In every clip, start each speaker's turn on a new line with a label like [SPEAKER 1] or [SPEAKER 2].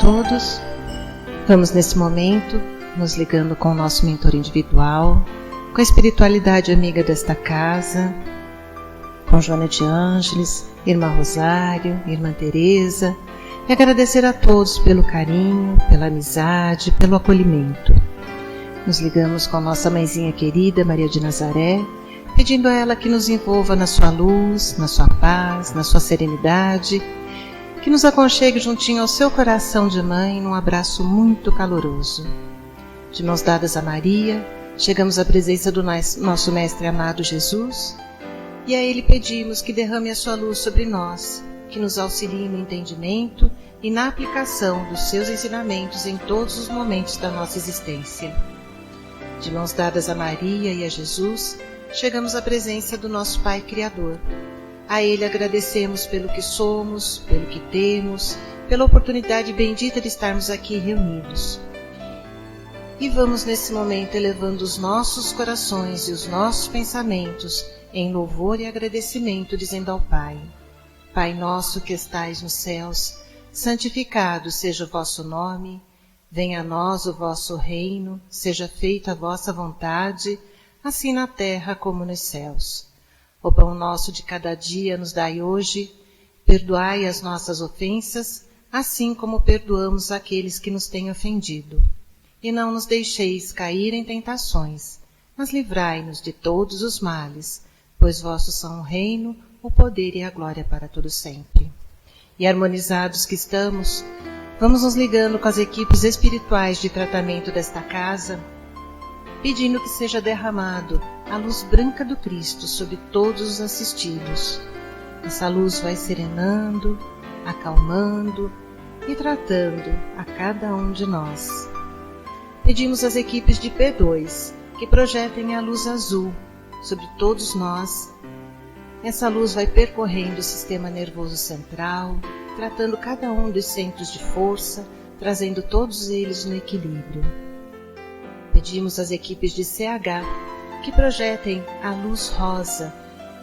[SPEAKER 1] todos. Vamos nesse momento nos ligando com o nosso mentor individual, com a espiritualidade amiga desta casa, com Joana de Ângeles, Irmã Rosário, Irmã Teresa, e agradecer a todos pelo carinho, pela amizade, pelo acolhimento. Nos ligamos com a nossa mãezinha querida, Maria de Nazaré, pedindo a ela que nos envolva na sua luz, na sua paz, na sua serenidade, que nos aconchegue juntinho ao seu coração de mãe num abraço muito caloroso. De mãos dadas a Maria, chegamos à presença do nosso Mestre amado Jesus, e a Ele pedimos que derrame a sua luz sobre nós, que nos auxilie no entendimento e na aplicação dos seus ensinamentos em todos os momentos da nossa existência. De mãos dadas a Maria e a Jesus, chegamos à presença do nosso Pai Criador. A Ele agradecemos pelo que somos, pelo que temos, pela oportunidade bendita de estarmos aqui reunidos. E vamos nesse momento elevando os nossos corações e os nossos pensamentos em louvor e agradecimento, dizendo ao Pai: Pai nosso que estais nos céus, santificado seja o vosso nome, venha a nós o vosso reino, seja feita a vossa vontade, assim na terra como nos céus. O pão nosso de cada dia nos dai hoje, perdoai as nossas ofensas, assim como perdoamos aqueles que nos têm ofendido. E não nos deixeis cair em tentações, mas livrai-nos de todos os males, pois vossos são o reino, o poder e a glória para todo sempre. E harmonizados que estamos, vamos nos ligando com as equipes espirituais de tratamento desta casa, pedindo que seja derramado a luz branca do Cristo sobre todos os assistidos. Essa luz vai serenando, acalmando e tratando a cada um de nós. Pedimos às equipes de P2 que projetem a luz azul sobre todos nós. Essa luz vai percorrendo o sistema nervoso central, tratando cada um dos centros de força, trazendo todos eles no equilíbrio. Pedimos às equipes de CH que projetem a luz rosa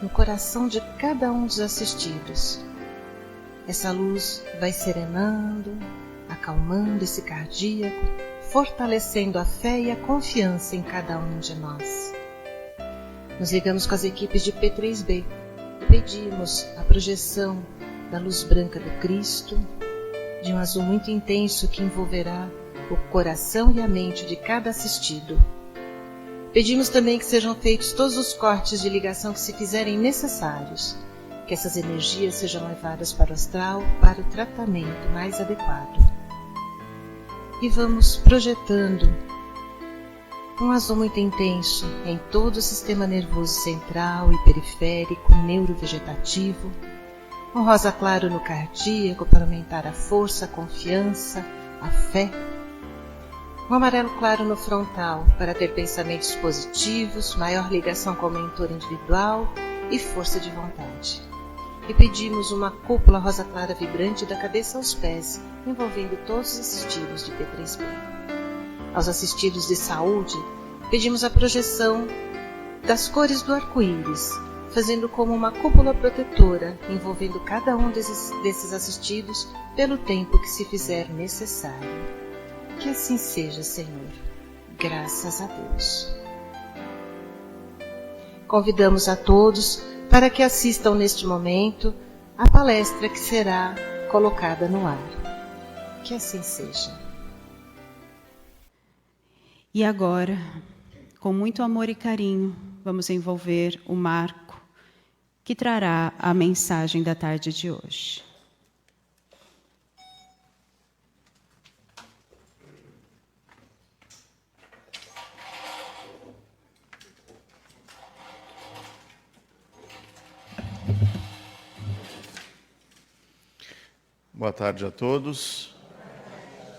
[SPEAKER 1] no coração de cada um dos assistidos. Essa luz vai serenando, acalmando esse cardíaco, fortalecendo a fé e a confiança em cada um de nós. Nos ligamos com as equipes de P3B e pedimos a projeção da luz branca do Cristo, de um azul muito intenso que envolverá o coração e a mente de cada assistido. Pedimos também que sejam feitos todos os cortes de ligação que se fizerem necessários, que essas energias sejam levadas para o astral para o tratamento mais adequado. E vamos projetando um azul muito intenso em todo o sistema nervoso central e periférico, neurovegetativo, um rosa claro no cardíaco para aumentar a força, a confiança, a fé, um amarelo claro no frontal para ter pensamentos positivos, maior ligação com o mentor individual e força de vontade. E pedimos uma cúpula rosa clara vibrante da cabeça aos pés, envolvendo todos os assistidos de P3B. Aos assistidos de saúde, pedimos a projeção das cores do arco-íris, fazendo como uma cúpula protetora, envolvendo cada um desses assistidos pelo tempo que se fizer necessário. Que assim seja, Senhor. Graças a Deus. Convidamos a todos para que assistam neste momento a palestra que será colocada no ar. Que assim seja.
[SPEAKER 2] E agora, com muito amor e carinho, vamos envolver o Marco, que trará a mensagem da tarde de hoje.
[SPEAKER 3] Boa tarde a todos.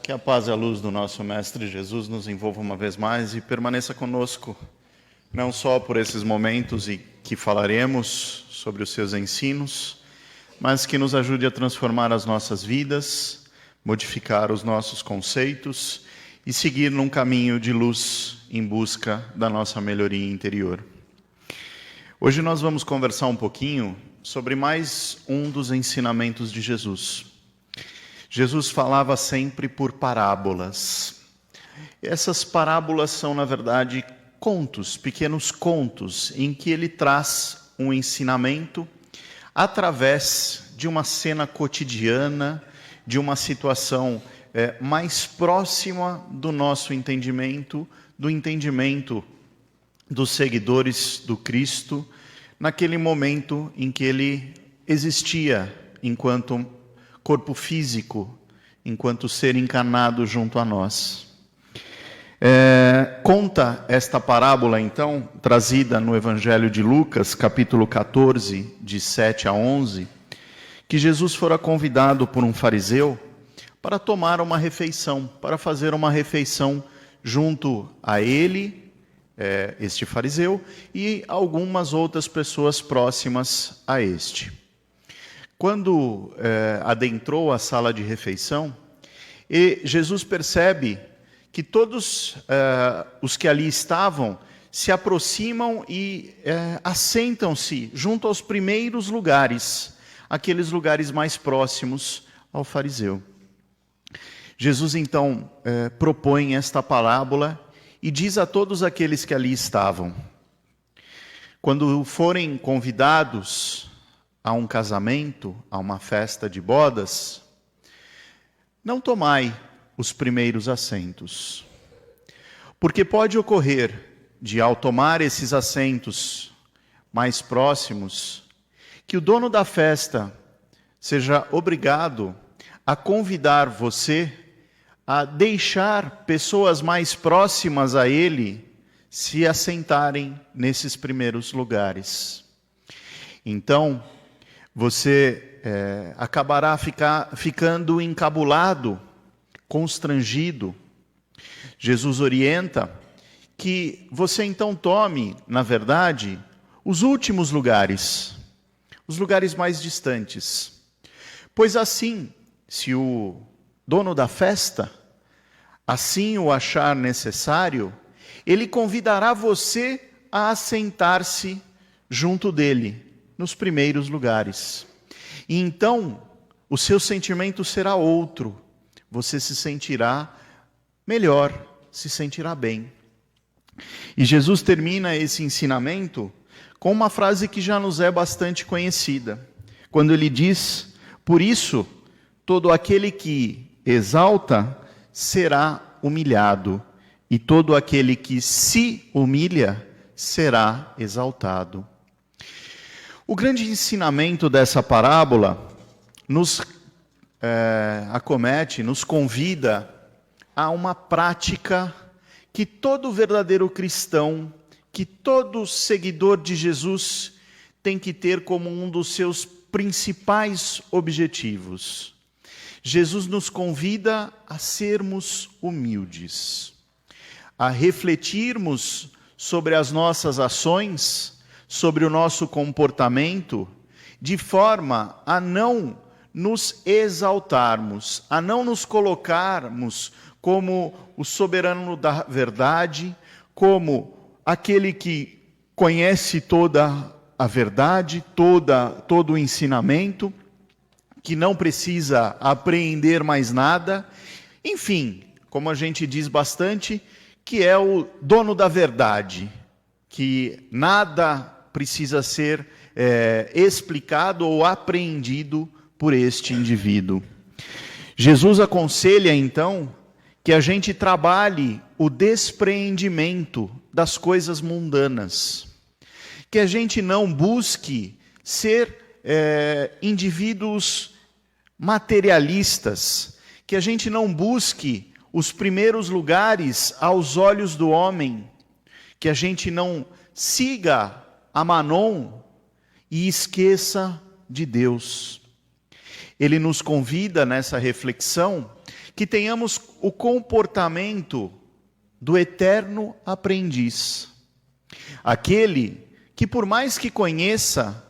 [SPEAKER 3] Que a paz e a luz do nosso Mestre Jesus nos envolva uma vez mais e permaneça conosco, não só por esses momentos e que falaremos sobre os seus ensinos, mas que nos ajude a transformar as nossas vidas, modificar os nossos conceitos e seguir num caminho de luz em busca da nossa melhoria interior. Hoje nós vamos conversar um pouquinho sobre mais um dos ensinamentos de Jesus. Jesus falava sempre por parábolas. Essas parábolas são, na verdade, contos, pequenos contos, em que ele traz um ensinamento através de uma cena cotidiana, de uma situação mais próxima do nosso entendimento, do entendimento dos seguidores do Cristo, naquele momento em que ele existia enquanto corpo físico, enquanto ser encarnado junto a nós. Conta esta parábola, então, trazida no Evangelho de Lucas, capítulo 14, de 7 a 11, que Jesus fora convidado por um fariseu para tomar uma refeição, para fazer uma refeição junto a ele, este fariseu, e algumas outras pessoas próximas a este. Quando adentrou a sala de refeição, Jesus percebe que todos os que ali estavam se aproximam e assentam-se junto aos primeiros lugares, aqueles lugares mais próximos ao fariseu. Jesus então propõe esta parábola e diz a todos aqueles que ali estavam: quando forem convidados a um casamento, a uma festa de bodas, não tomai os primeiros assentos, porque pode ocorrer de, ao tomar esses assentos mais próximos, que o dono da festa seja obrigado a convidar você a deixar pessoas mais próximas a ele se assentarem nesses primeiros lugares. Então, você acabará ficando encabulado, constrangido. Jesus orienta que você então tome, na verdade, os últimos lugares, os lugares mais distantes. Pois assim, se o dono da festa assim o achar necessário, ele convidará você a assentar-se junto dele, nos primeiros lugares. E então, o seu sentimento será outro. Você se sentirá melhor, se sentirá bem. E Jesus termina esse ensinamento com uma frase que já nos é bastante conhecida, quando ele diz: por isso, todo aquele que exalta será humilhado, e todo aquele que se humilha será exaltado. O grande ensinamento dessa parábola nos acomete, nos convida a uma prática que todo verdadeiro cristão, que todo seguidor de Jesus tem que ter como um dos seus principais objetivos. Jesus nos convida a sermos humildes, a refletirmos sobre as nossas ações, sobre o nosso comportamento, de forma a não nos exaltarmos, a não nos colocarmos como o soberano da verdade, como aquele que conhece toda a verdade, todo o ensinamento, que não precisa apreender mais nada, enfim, como a gente diz bastante, que é o dono da verdade, que nada precisa ser explicado ou apreendido por este indivíduo. Jesus aconselha então que a gente trabalhe o despreendimento das coisas mundanas, que a gente não busque ser indivíduos materialistas, que a gente não busque os primeiros lugares aos olhos do homem, que a gente não siga a Manon e esqueça de Deus. Ele nos convida nessa reflexão que tenhamos o comportamento do eterno aprendiz, aquele que, por mais que conheça,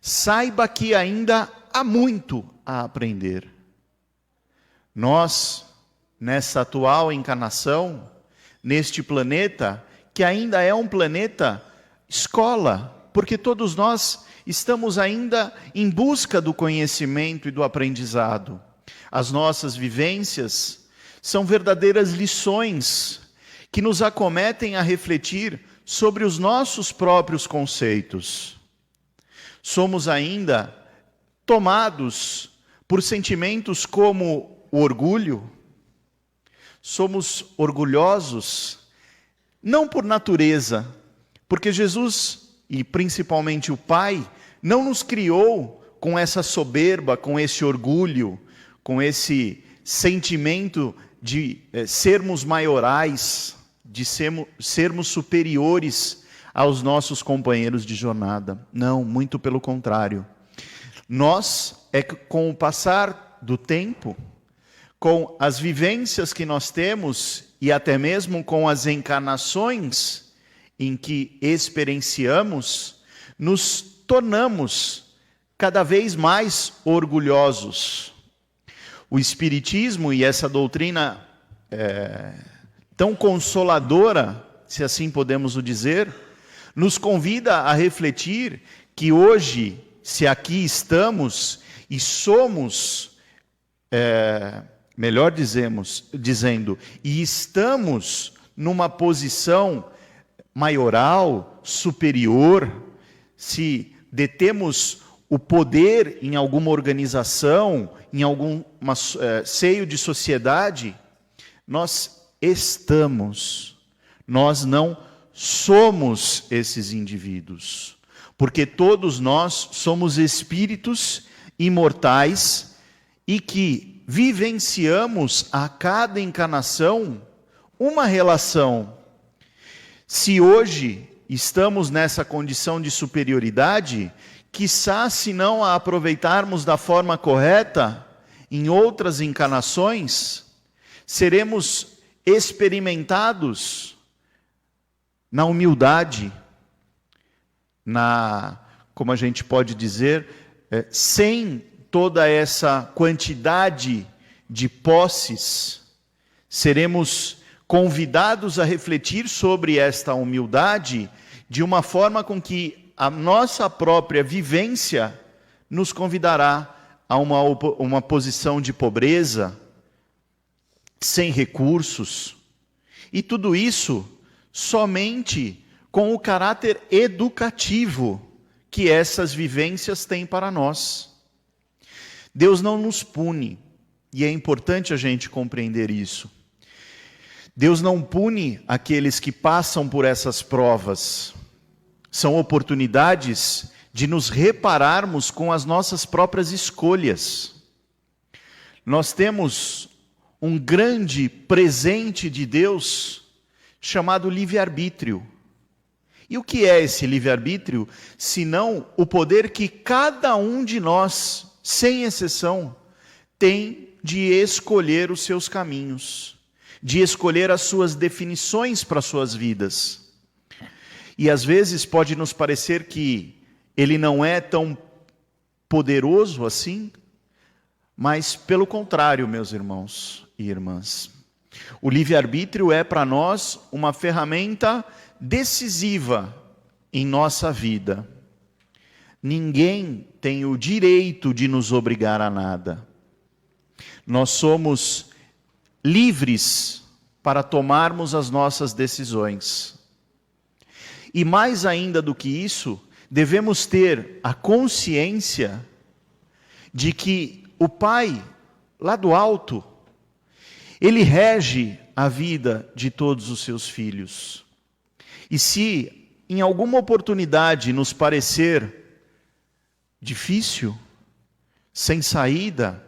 [SPEAKER 3] saiba que ainda há muito a aprender. Nós, nessa atual encarnação, neste planeta, que ainda é um planeta escola, porque todos nós estamos ainda em busca do conhecimento e do aprendizado. as nossas vivências, são verdadeiras lições que nos acometem a refletir sobre os nossos próprios conceitos. Somos ainda tomados por sentimentos como o orgulho. Somos orgulhosos, não por natureza, porque Jesus, e principalmente o Pai, não nos criou com essa soberba, com esse orgulho, com esse sentimento de sermos maiorais, de sermos superiores aos nossos companheiros de jornada. Não, muito pelo contrário. Nós, com o passar do tempo, com as vivências que nós temos e até mesmo com as encarnações em que experienciamos, nos tornamos cada vez mais orgulhosos. O Espiritismo e essa doutrina tão consoladora, se assim podemos o dizer, nos convida a refletir que hoje, se aqui estamos e somos, melhor dizendo, e estamos numa posição maioral, superior, se detemos o poder em alguma organização, em algum seio de sociedade, nós estamos, nós não somos esses indivíduos, porque todos nós somos espíritos imortais e que vivenciamos a cada encarnação uma relação. Se hoje estamos nessa condição de superioridade, quiçá se não a aproveitarmos da forma correta, em outras encarnações, seremos experimentados na humildade, como a gente pode dizer, sem toda essa quantidade de posses, seremos convidados a refletir sobre esta humildade de uma forma com que a nossa própria vivência nos convidará a uma posição de pobreza, sem recursos, e tudo isso somente com o caráter educativo que essas vivências têm para nós. Deus não nos pune, e é importante a gente compreender isso. Deus não pune aqueles que passam por essas provas. São oportunidades de nos repararmos com as nossas próprias escolhas. Nós temos um grande presente de Deus chamado livre-arbítrio. E o que é esse livre-arbítrio? Senão o poder que cada um de nós, sem exceção, tem de escolher os seus caminhos, de escolher as suas definições para as suas vidas. E às vezes pode nos parecer que ele não é tão poderoso assim, mas pelo contrário, meus irmãos e irmãs. O livre-arbítrio é para nós uma ferramenta decisiva em nossa vida. Ninguém tem o direito de nos obrigar a nada. Nós somos livres para tomarmos as nossas decisões. E mais ainda do que isso, devemos ter a consciência de que o Pai, lá do alto, Ele rege a vida de todos os seus filhos. E se em alguma oportunidade nos parecer difícil, sem saída,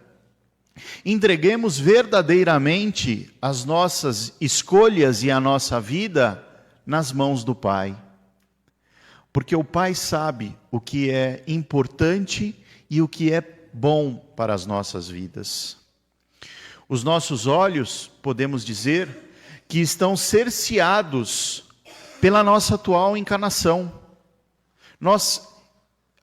[SPEAKER 3] entreguemos verdadeiramente as nossas escolhas e a nossa vida nas mãos do Pai. Porque o Pai sabe o que é importante e o que é bom para as nossas vidas. Os nossos olhos, podemos dizer, que estão cerceados pela nossa atual encarnação. Nós,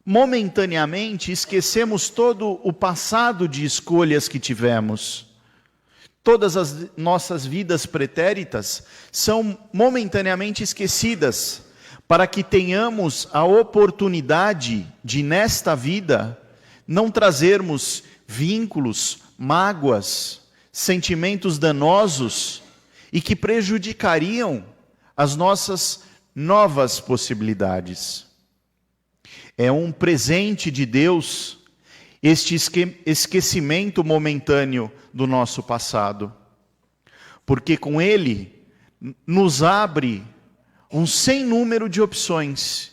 [SPEAKER 3] momentaneamente, esquecemos todo o passado de escolhas que tivemos. Todas as nossas vidas pretéritas são momentaneamente esquecidas, para que tenhamos a oportunidade de, nesta vida, não trazermos vínculos, mágoas, sentimentos danosos e que prejudicariam as nossas novas possibilidades. É um presente de Deus este esquecimento momentâneo do nosso passado, porque com ele nos abre um sem número de opções,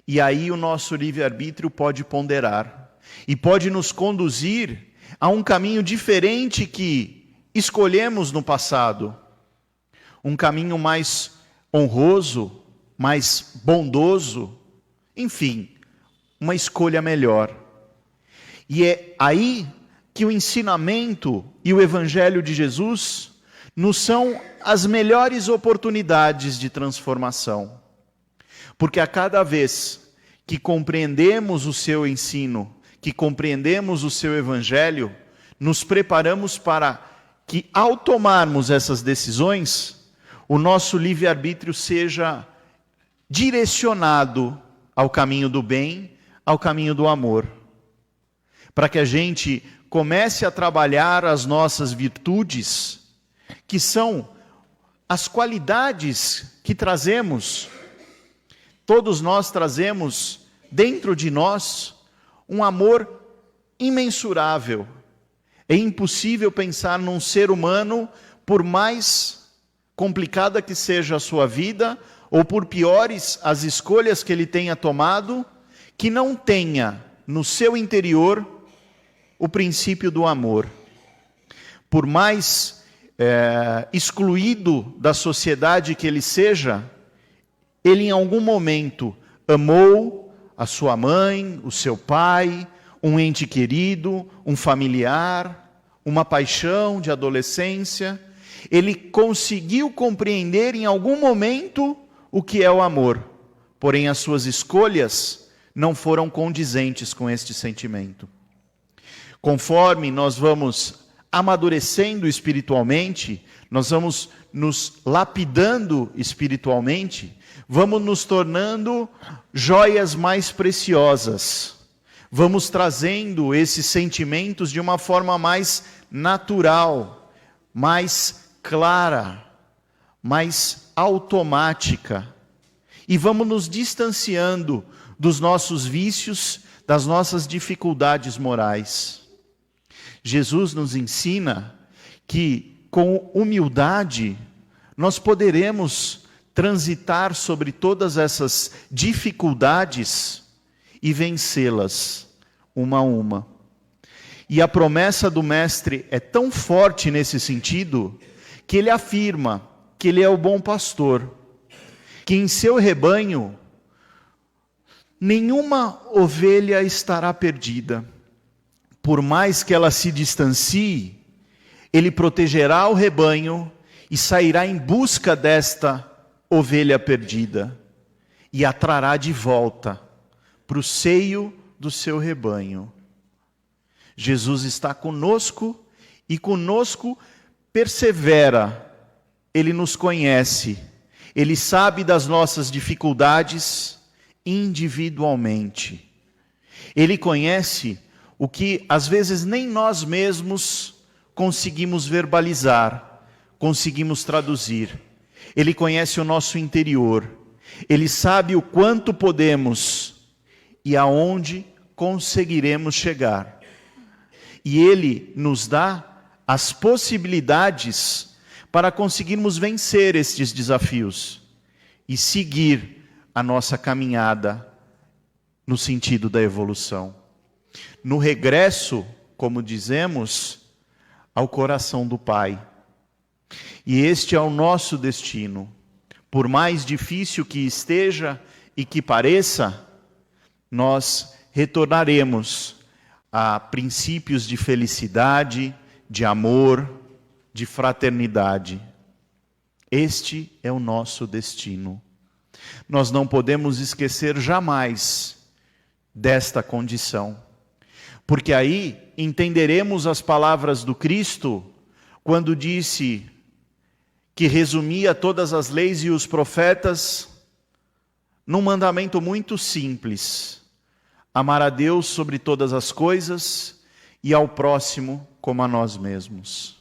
[SPEAKER 3] e aí o nosso livre-arbítrio pode ponderar, e pode nos conduzir a um caminho diferente que escolhemos no passado, um caminho mais honroso, mais bondoso, enfim, uma escolha melhor. E é aí que o ensinamento e o Evangelho de Jesus nos são as melhores oportunidades de transformação. Porque a cada vez que compreendemos o seu ensino, que compreendemos o seu Evangelho, nos preparamos para que, ao tomarmos essas decisões, o nosso livre-arbítrio seja direcionado ao caminho do bem, ao caminho do amor. Para que a gente comece a trabalhar as nossas virtudes, que são as qualidades que trazemos. Todos nós trazemos dentro de nós um amor imensurável. É impossível pensar num ser humano, por mais complicada que seja a sua vida, ou por piores as escolhas que ele tenha tomado, que não tenha no seu interior o princípio do amor. Por mais excluído da sociedade que ele seja, ele em algum momento amou a sua mãe, o seu pai, um ente querido, um familiar, uma paixão de adolescência. Ele conseguiu compreender em algum momento o que é o amor, porém as suas escolhas não foram condizentes com este sentimento. Conforme nós vamos amadurecendo espiritualmente, nós vamos nos lapidando espiritualmente, vamos nos tornando joias mais preciosas, vamos trazendo esses sentimentos de uma forma mais natural, mais clara, mais automática, e vamos nos distanciando dos nossos vícios, das nossas dificuldades morais. Jesus nos ensina que com humildade nós poderemos transitar sobre todas essas dificuldades e vencê-las uma a uma. E a promessa do Mestre é tão forte nesse sentido, que ele afirma que ele é o bom pastor, que em seu rebanho nenhuma ovelha estará perdida. Por mais que ela se distancie, ele protegerá o rebanho e sairá em busca desta ovelha perdida e a trará de volta para o seio do seu rebanho. Jesus está conosco e conosco persevera. Ele nos conhece, ele sabe das nossas dificuldades individualmente. Ele conhece o que às vezes nem nós mesmos conseguimos verbalizar, conseguimos traduzir. Ele conhece o nosso interior, ele sabe o quanto podemos e aonde conseguiremos chegar. E ele nos dá as possibilidades para conseguirmos vencer estes desafios e seguir a nossa caminhada no sentido da evolução. No regresso, como dizemos, ao coração do Pai. E este é o nosso destino. Por mais difícil que esteja e que pareça, nós retornaremos a princípios de felicidade, de amor, de fraternidade. Este é o nosso destino. Nós não podemos esquecer jamais desta condição. Porque aí entenderemos as palavras do Cristo, quando disse que resumia todas as leis e os profetas num mandamento muito simples: amar a Deus sobre todas as coisas e ao próximo como a nós mesmos.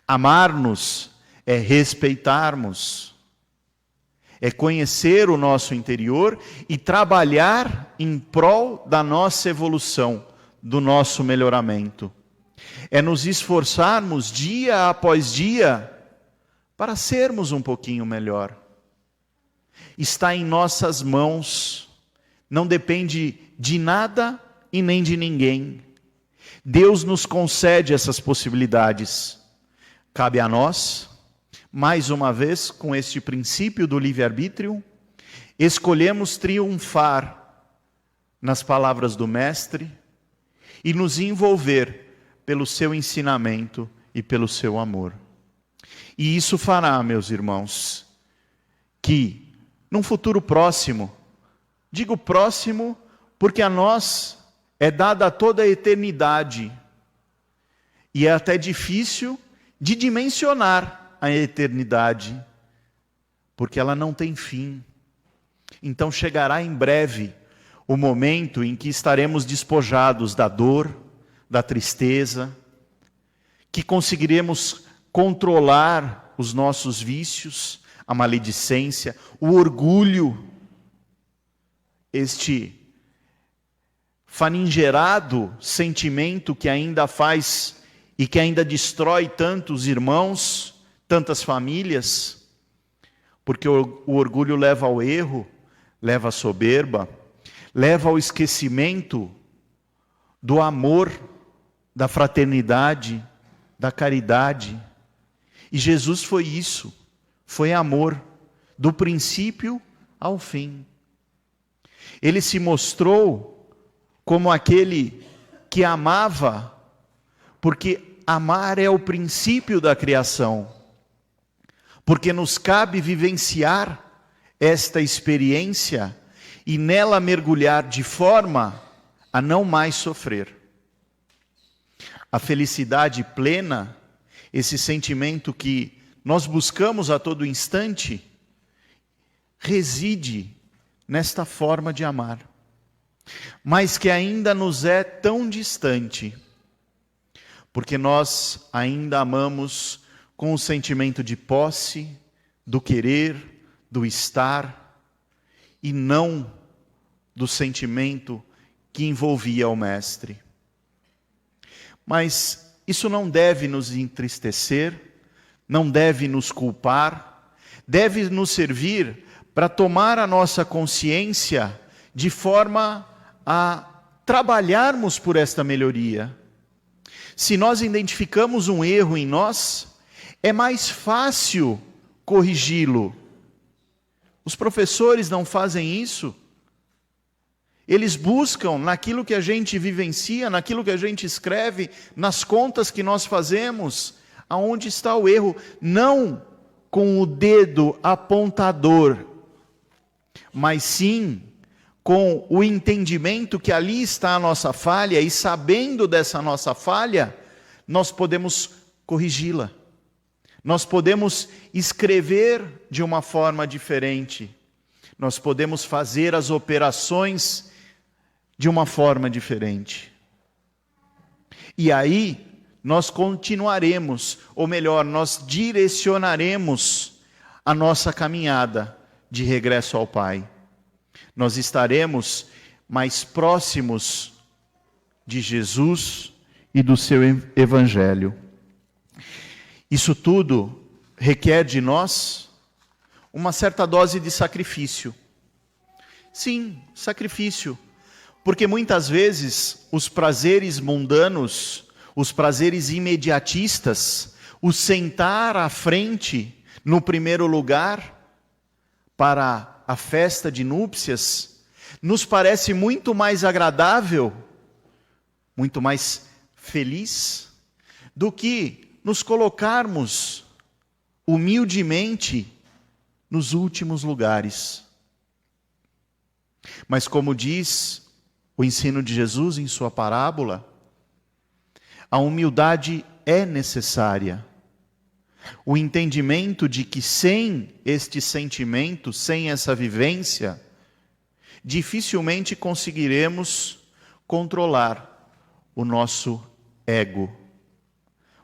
[SPEAKER 3] Amar-nos é respeitarmos, é conhecer o nosso interior e trabalhar em prol da nossa evolução, do nosso melhoramento. É nos esforçarmos dia após dia para sermos um pouquinho melhor. Está em nossas mãos, não depende de nada e nem de ninguém. Deus nos concede essas possibilidades. Cabe a nós, mais uma vez, com este princípio do livre-arbítrio, escolhemos triunfar nas palavras do Mestre e nos envolver pelo seu ensinamento e pelo seu amor. E isso fará, meus irmãos, que num futuro próximo, digo próximo porque a nós é dada toda a eternidade e é até difícil de dimensionar a eternidade, porque ela não tem fim. Então chegará em breve o momento em que estaremos despojados da dor, da tristeza, que conseguiremos controlar os nossos vícios, a maledicência, o orgulho, este faningerado sentimento que ainda faz e que ainda destrói tantos irmãos, tantas famílias, porque o orgulho leva ao erro, leva à soberba, leva ao esquecimento do amor, da fraternidade, da caridade. E Jesus foi isso, foi amor, do princípio ao fim. Ele se mostrou como aquele que amava, porque amar é o princípio da criação, porque nos cabe vivenciar esta experiência e nela mergulhar de forma a não mais sofrer. A felicidade plena, esse sentimento que nós buscamos a todo instante, reside nesta forma de amar, mas que ainda nos é tão distante, porque nós ainda amamos com o sentimento de posse, do querer, do estar, e não do sentimento que envolvia o Mestre. Mas isso não deve nos entristecer, não deve nos culpar, deve nos servir para tomar a nossa consciência de forma a trabalharmos por esta melhoria. Se nós identificamos um erro em nós, é mais fácil corrigi-lo. Os professores não fazem isso. Eles buscam naquilo que a gente vivencia, naquilo que a gente escreve, nas contas que nós fazemos, aonde está o erro, não com o dedo apontador, mas sim com o entendimento que ali está a nossa falha, e sabendo dessa nossa falha, nós podemos corrigi-la. Nós podemos escrever de uma forma diferente. Nós podemos fazer as operações de uma forma diferente. E aí, nós continuaremos, ou melhor, nós direcionaremos a nossa caminhada de regresso ao Pai. Nós estaremos mais próximos de Jesus e do seu Evangelho. Isso tudo requer de nós uma certa dose de sacrifício. Sim, sacrifício. Porque muitas vezes os prazeres mundanos, os prazeres imediatistas, o sentar à frente, no primeiro lugar, para a festa de núpcias, nos parece muito mais agradável, muito mais feliz, do que nos colocarmos humildemente nos últimos lugares. Mas como diz o ensino de Jesus em sua parábola, a humildade é necessária. O entendimento de que sem este sentimento, sem essa vivência, dificilmente conseguiremos controlar o nosso ego,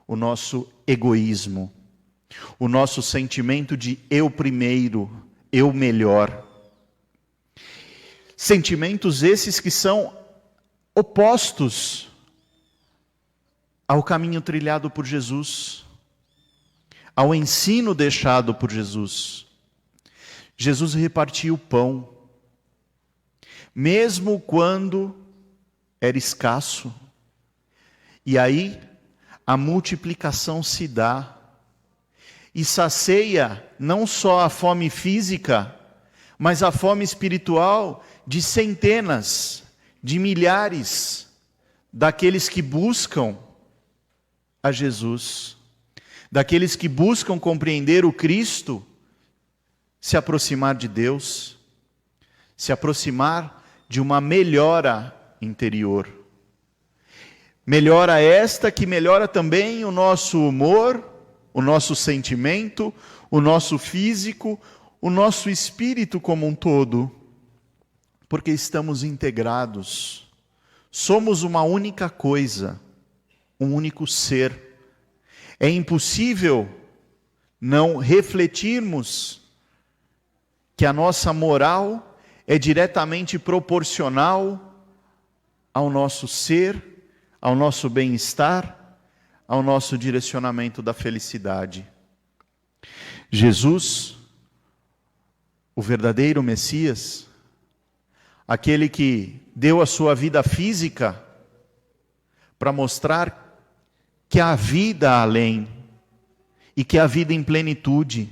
[SPEAKER 3] o nosso egoísmo, o nosso sentimento de eu primeiro, eu melhor. Sentimentos esses que são opostos ao caminho trilhado por Jesus, ao ensino deixado por Jesus. Jesus repartia o pão, mesmo quando era escasso. E aí a multiplicação se dá e sacia não só a fome física, mas a fome espiritual de centenas, de milhares daqueles que buscam a Jesus, daqueles que buscam compreender o Cristo, se aproximar de Deus, se aproximar de uma melhora interior. Melhora esta que melhora também o nosso humor, o nosso sentimento, o nosso físico, o nosso espírito como um todo, porque estamos integrados. Somos uma única coisa, um único ser. É impossível não refletirmos que a nossa moral é diretamente proporcional ao nosso ser, ao nosso bem-estar, ao nosso direcionamento da felicidade. Jesus, o verdadeiro Messias, aquele que deu a sua vida física para mostrar que há vida além e que há vida em plenitude,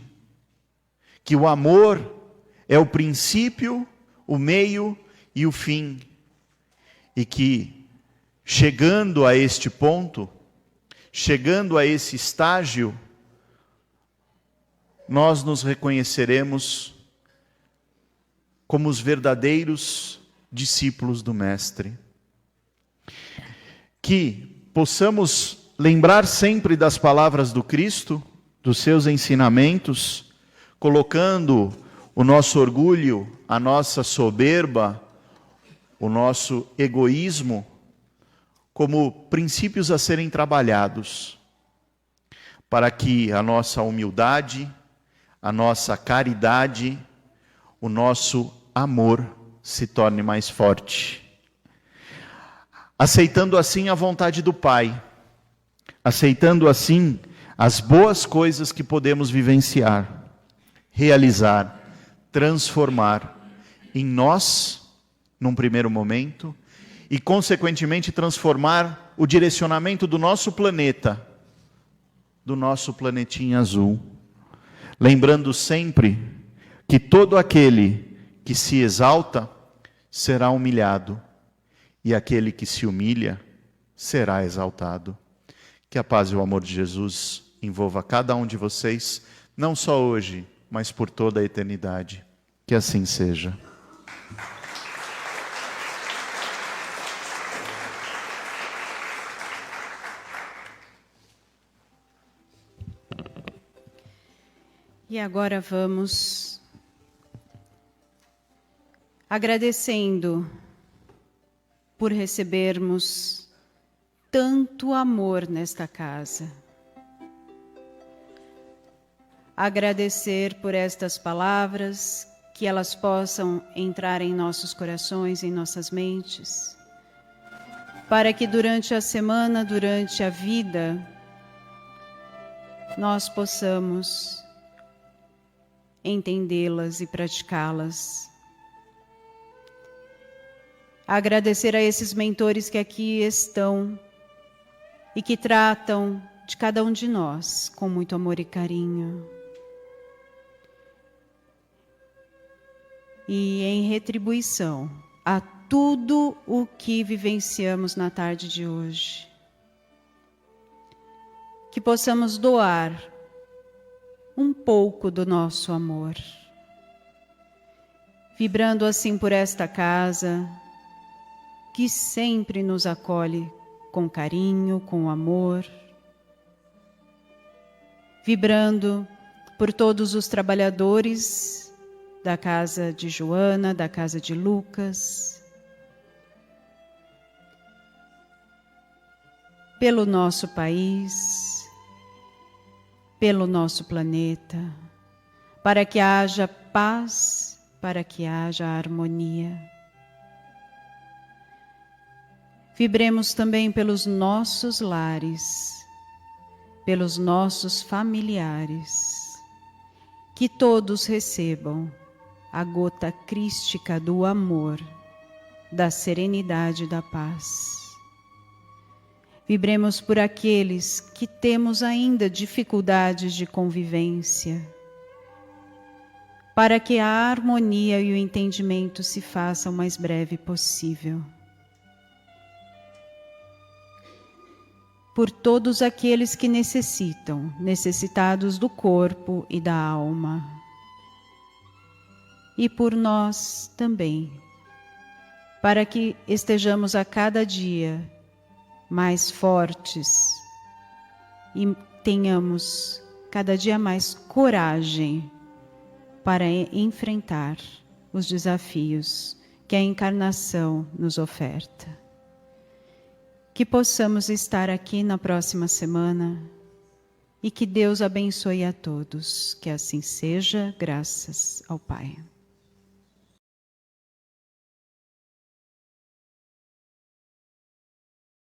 [SPEAKER 3] que o amor é o princípio, o meio e o fim, e que chegando a este ponto, chegando a esse estágio, nós nos reconheceremos como os verdadeiros discípulos do Mestre. Que possamos lembrar sempre das palavras do Cristo, dos seus ensinamentos, colocando o nosso orgulho, a nossa soberba, o nosso egoísmo, como princípios a serem trabalhados, para que a nossa humildade, a nossa caridade, o nosso amor se torne mais forte. Aceitando assim a vontade do Pai, aceitando assim as boas coisas que podemos vivenciar, realizar, transformar em nós, num primeiro momento, e consequentemente transformar o direcionamento do nosso planeta, do nosso planetinha azul. Lembrando sempre que todo aquele que se exalta será humilhado, e aquele que se humilha será exaltado. Que a paz e o amor de Jesus envolva cada um de vocês, não só hoje, mas por toda a eternidade. Que assim seja.
[SPEAKER 2] E agora vamos agradecendo por recebermos tanto amor nesta casa. Agradecer por estas palavras, que elas possam entrar em nossos corações, em nossas mentes, para que durante a semana, durante a vida, nós possamos entendê-las e praticá-las. Agradecer a esses mentores que aqui estão e que tratam de cada um de nós com muito amor e carinho. E em retribuição a tudo o que vivenciamos na tarde de hoje, que possamos doar um pouco do nosso amor, vibrando assim por esta casa, que sempre nos acolhe com carinho, com amor, vibrando por todos os trabalhadores da casa de Joana, da casa de Lucas, pelo nosso país, pelo nosso planeta, para que haja paz, para que haja harmonia. Vibremos também pelos nossos lares, pelos nossos familiares, que todos recebam a gota crística do amor, da serenidade e da paz. Vibremos por aqueles que temos ainda dificuldades de convivência, para que a harmonia e o entendimento se façam o mais breve possível. Por todos aqueles que necessitados do corpo e da alma. E por nós também, para que estejamos a cada dia mais fortes e tenhamos cada dia mais coragem para enfrentar os desafios que a encarnação nos oferta. Que possamos estar aqui na próxima semana e que Deus abençoe a todos. Que assim seja, graças ao Pai.